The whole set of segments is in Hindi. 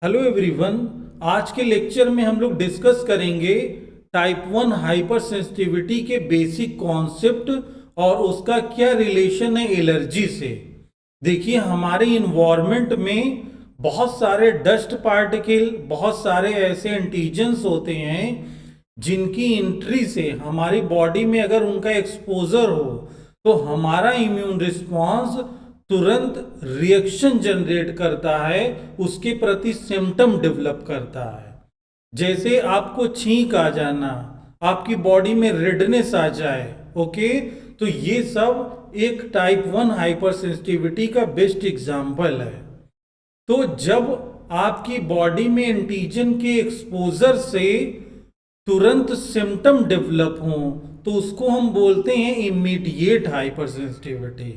Hello everyone. आज के लेक्चर में हम लोग डिस्कस करेंगे टाइप 1 हाइपर सेंसिटिविटी के बेसिक कॉन्सेप्ट और उसका क्या रिलेशन है एलर्जी से। देखिए, हमारे इन्वायरमेंट में बहुत सारे डस्ट पार्टिकल, बहुत सारे ऐसे एंटीजन्स होते हैं जिनकी एंट्री से हमारी बॉडी में अगर उनका एक्सपोजर हो तो हमारा इम्यून रिस्पॉन्स तुरंत रिएक्शन जनरेट करता है, उसके प्रति सिम्टम डेवलप करता है। जैसे आपको छींक आ जाना, आपकी बॉडी में रेडनेस आ जाए, ओके, तो ये सब एक टाइप 1 हाइपर सेंसिटिविटी का बेस्ट एग्जाम्पल है। तो जब आपकी बॉडी में एंटीजन के एक्सपोजर से तुरंत सिम्टम डेवलप हो तो उसको हम बोलते हैं इमीडिएट हाइपर सेंसिटिविटी।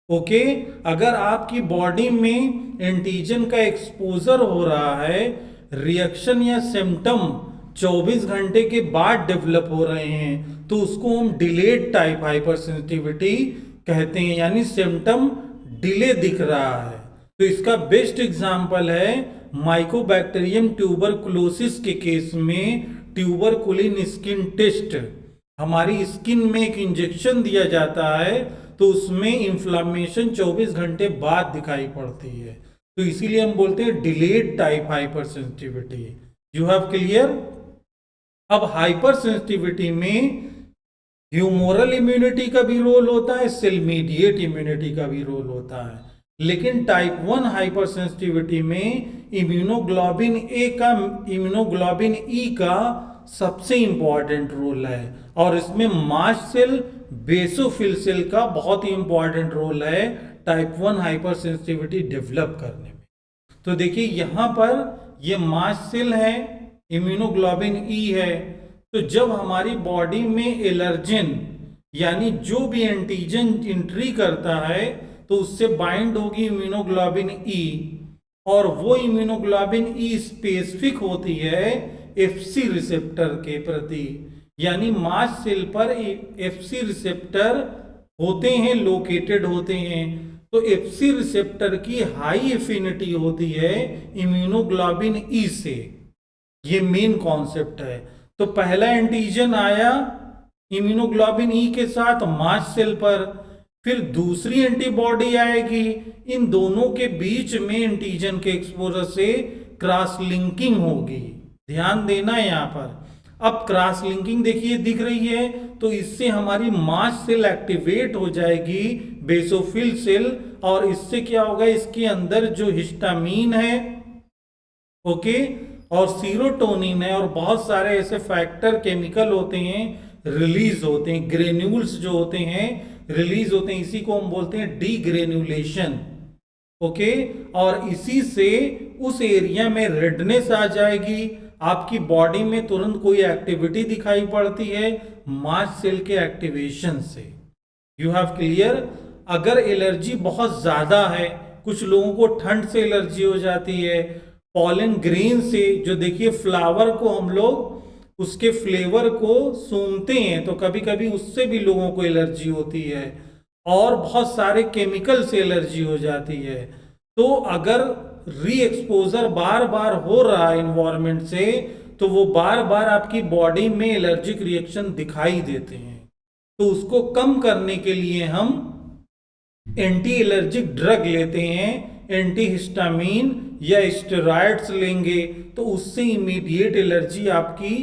ओके, अगर आपकी बॉडी में एंटीजन का एक्सपोजर हो रहा है, रिएक्शन या सिम्टम 24 घंटे के बाद डेवलप हो रहे हैं, तो उसको हम डिलेड टाइप हाइपर सेंसिटिविटी कहते हैं, यानी सिम्टम डिले दिख रहा है। तो इसका बेस्ट एग्जाम्पल है माइकोबैक्टीरियम ट्यूबरकुलोसिस के केस में ट्यूबरकुलिन स्किन टेस्ट। हमारी स्किन में एक इंजेक्शन दिया जाता है तो उसमें इंफ्लामेशन 24 घंटे बाद दिखाई पड़ती है, तो इसीलिए हम बोलते हैं delayed type hyper sensitivity. You have clear. अब हाइपर सेंसिटिविटी में ह्यूमोरल इम्यूनिटी का भी रोल होता है, सेल मीडिएट इम्यूनिटी का भी रोल होता है, लेकिन टाइप 1 हाइपर सेंसिटिविटी में इम्यूनोग्लोबिन ए का, इम्यूनोग्लोबिन ई का सबसे इंपॉर्टेंट रोल है, और इसमें मास्ट सेल, बेसोफिल सेल का बहुत ही इंपॉर्टेंट रोल है टाइप 1 हाइपर सेंसिटिविटी डेवलप करने में। तो देखिए यहां पर ये मास्ट सेल है, इम्यूनोग्लोबिन ई है, तो जब हमारी बॉडी में एलर्जिन यानी जो भी एंटीजन एंट्री करता है तो उससे बाइंड होगी इम्यूनोग्लोबिन ई, और वो इम्यूनोग्लोबिन ई स्पेसिफिक होती है एफसी रिसेप्टर के प्रति, यानी मास्ट सेल पर एफसी रिसेप्टर होते हैं, लोकेटेड होते हैं। तो एफसी रिसेप्टर की हाई एफिनिटी होती है इम्यूनोग्लोबिन ई से। ये मेन कॉन्सेप्ट है। तो पहला एंटीजन आया इम्यूनोग्लोबिन ई के साथ मास्ट सेल पर, फिर दूसरी एंटीबॉडी आएगी, इन दोनों के बीच में एंटीजन के एक्सपोजर से क्रॉस लिंकिंग होगी। ध्यान देना यहां पर। अब क्रॉस लिंकिंग देखिए दिख रही है, तो इससे हमारी मास्ट सेल एक्टिवेट हो जाएगी, बेसोफिल सेल, और इससे क्या होगा, इसके अंदर जो हिस्टामीन है, ओके, और सीरोटोनिन है, और बहुत सारे ऐसे फैक्टर केमिकल होते हैं, रिलीज होते हैं, ग्रेन्यूल्स जो होते हैं रिलीज होते हैं, इसी को हम बोलते हैं डीग्रेन्युलेशन। ओके, और इसी से उस एरिया में रेडनेस आ जाएगी, आपकी बॉडी में तुरंत कोई एक्टिविटी दिखाई पड़ती है मास्ट सेल के एक्टिवेशन से। You have clear. अगर एलर्जी बहुत ज्यादा है, कुछ लोगों को ठंड से एलर्जी हो जाती है, पॉलन ग्रेन से, जो देखिए फ्लावर को हम लोग उसके फ्लेवर को सूंघते हैं तो कभी कभी उससे भी लोगों को एलर्जी होती है, और बहुत सारे केमिकल से एलर्जी हो जाती है। तो अगर री एक्सपोजर बार बार हो रहा है इन्वायरमेंट से, तो वो बार बार आपकी बॉडी में एलर्जिक रिएक्शन दिखाई देते हैं। तो उसको कम करने के लिए हम एंटी एलर्जिक ड्रग लेते हैं, एंटी हिस्टामीन या स्टेरॉइड्स लेंगे, तो उससे इमीडिएट एलर्जी आपकी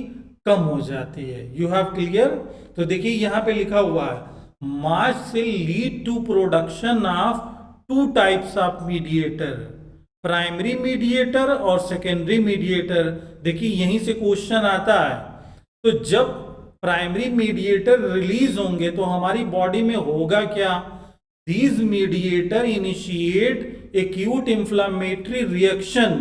कम हो जाती है। You have clear. तो देखिए यहां पे लिखा हुआ है mast cell lead to production of two types of mediator, primary mediator और सेकेंडरी मीडिएटर। देखिए यहीं से क्वेश्चन आता है। तो जब प्राइमरी मीडिएटर रिलीज होंगे तो हमारी बॉडी में होगा क्या, these mediator initiate acute inflammatory reaction,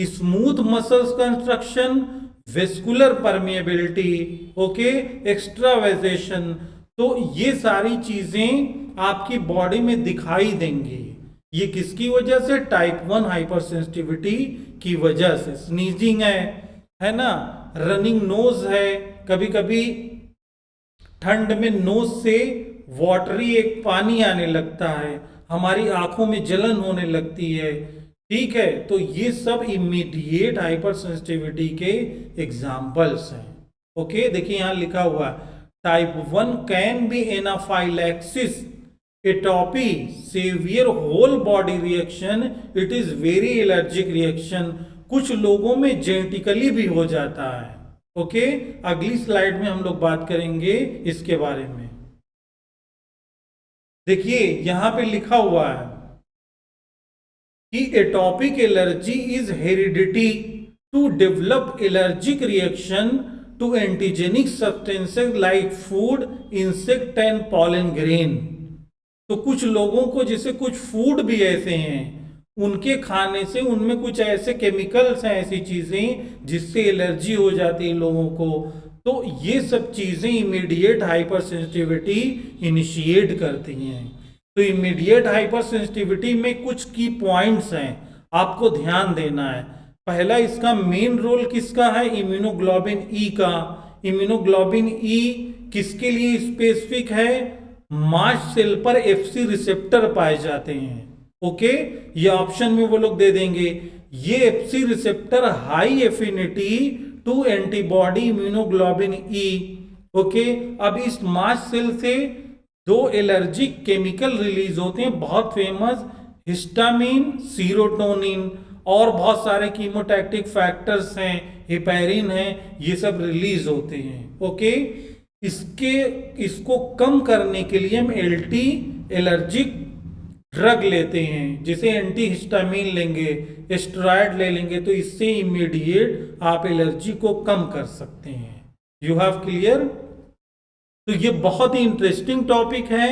smooth muscles construction, vascular permeability, okay, extravasation। तो ये सारी चीजें आपकी बॉडी में दिखाई देंगी। ये किसकी वजह से, टाइप 1 हाइपर सेंसिटिविटी की वजह से। स्नीजिंग है ना, रनिंग नोज है, कभी कभी ठंड में नोज से वाटरी एक पानी आने लगता है, हमारी आंखों में जलन होने लगती है, ठीक है, तो ये सब इमीडिएट हाइपर सेंसिटिविटी के एग्जाम्पल्स हैं। ओके, देखिए यहां लिखा हुआ type 1 can be anaphylaxis, atopy, severe whole body reaction, it is very allergic reaction. कुछ लोगों में जेनेटिकली भी हो जाता है। ओके, अगली स्लाइड में हम लोग बात करेंगे इसके बारे में। देखिए यहां पे लिखा हुआ है कि atopic allergy is heredity to develop allergic reaction to antigenic substances like food, insect and pollen grain. तो कुछ लोगों को, जैसे कुछ फूड भी ऐसे हैं उनके खाने से उनमें कुछ ऐसे केमिकल्स हैं, ऐसी चीजें जिससे एलर्जी हो जाती है लोगों को। तो ये सब चीजें इमीडिएट हाइपर सेंसिटिविटी इनिशिएट करती हैं। तो इमीडिएट हाइपर सेंसिटिविटी में कुछ की पॉइंट्स हैं, आपको ध्यान देना है। पहला, इसका मेन रोल किसका है? इम्यूनोग्लोबिन ई का। इम्यूनोग्लोबिन ई किसके लिए स्पेसिफिक है? मास्ट सेल पर एफसी रिसेप्टर पाए जाते हैं। ओके, ये ऑप्शन में वो लोग दे देंगे। ये FC receptor high affinity to antibody immunoglobulin E. Okay, अब इस मास्ट सेल से दो एलर्जिक केमिकल रिलीज होते हैं, बहुत फेमस, हिस्टामिन, सीरोटोनिन, और बहुत सारे कीमोटैक्टिक फैक्टर्स हैं, हेपेरिन है, ये सब रिलीज होते हैं। ओके, इसको कम करने के लिए हम एल्टी एलर्जिक ड्रग लेते हैं, जैसे एंटी हिस्टामिन लेंगे, स्टेरॉइड ले लेंगे, तो इससे इमीडिएट आप एलर्जी को कम कर सकते हैं। You have clear? तो ये बहुत ही इंटरेस्टिंग टॉपिक है,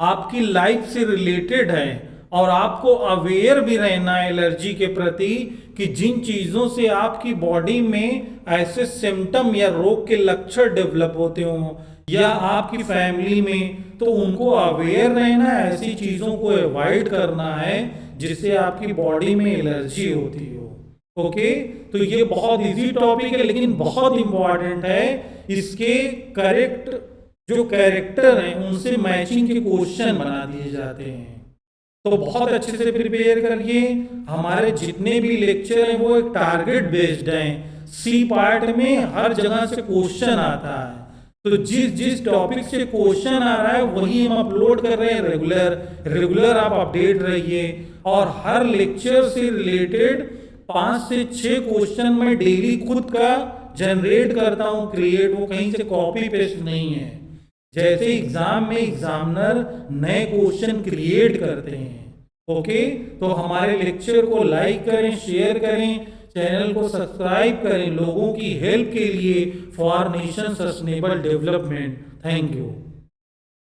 आपकी लाइफ से रिलेटेड है, और आपको अवेयर भी रहना है एलर्जी के प्रति कि जिन चीजों से आपकी बॉडी में ऐसे सिम्टम या रोग के लक्षण डेवलप होते हो या आपकी फैमिली में, तो उनको अवेयर रहना है, ऐसी चीजों को अवॉइड करना है जिससे आपकी बॉडी में एलर्जी होती हो। ओके, तो ये बहुत इजी टॉपिक है लेकिन बहुत इंपॉर्टेंट है। इसके करेक्ट जो कैरेक्टर हैं उनसे मैचिंग के क्वेश्चन बना दिए जाते हैं, तो बहुत अच्छे से प्रिपेयर करिए। हमारे जितने भी लेक्चर हैं वो एक टारगेट बेस्ड हैं, सी पार्ट में हर जगह से क्वेश्चन आता है, तो जिस टॉपिक से क्वेश्चन आ रहा है वही हम अपलोड कर रहे हैं रेगुलर आप अपडेट रहिए। और हर लेक्चर से रिलेटेड 5 से 6 क्वेश्चन मैं डेली खुद का जनरेट करता हूं, क्रिएट, वो कहीं से कॉपी पेस्ट नहीं है। जैसे एग्जाम में एग्जामिनर नए क्वेश्चन क्रिएट करते हैं। ओके, तो हमारे लेक्चर को लाइक करें, शेयर करें, चैनल को सब्सक्राइब करें लोगों की हेल्प के लिए, for nation sustainable development. Thank you.